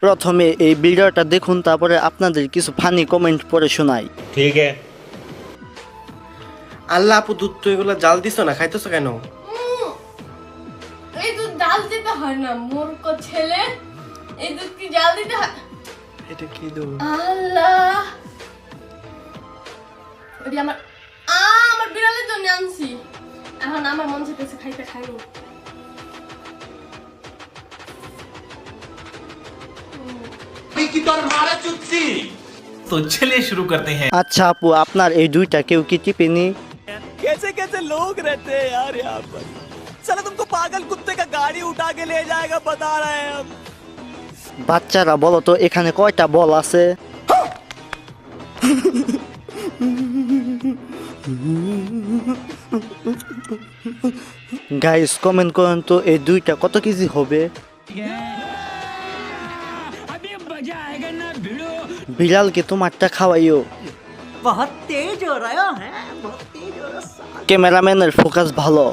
প্রথমে এই ভিডিওটা দেখুন, তারপরে আপনাদের কিছু ফানি কমেন্ট পড়ে শোনাই। ठीक है। আল্লাহ আপু, দুধ তো এগুলো জাল দিছো না, খাইতেছো কেন? এই দুধ জাল দিতে হয় না মূর্খ ছেলে, এই দুধ কি জাল দিতে হয়? এটা কি দুধ? আল্লাহ, ওই আমার বিড়ালের জন্য আনছি, এখন আমার মন চাইতেছে খাইতে, খাইনি। तो चलिए शुरू करते हैं। আচ্ছা আপু, আপনার এই দুইটা কেউ কি টিপেনি? कैसे कैसे लोग रहते हैं यार यहाँ पर। साला तुमको पागल कुत्ते का गाड़ी उठा के ले जाएगा, बता रहे हैं हम। বাচ্চারা বলো তো এখানে কয়টা বল আছে? গাইস কমেন্ট করেন তো এই দুইটা কত কেজি হবে? বিড়ালকে তোমারটা খাওয়াইও। बहुत तेज हो रहा है बहुत तेज हो रहा है। ক্যামেরাম্যানের ফোকাস ভালো।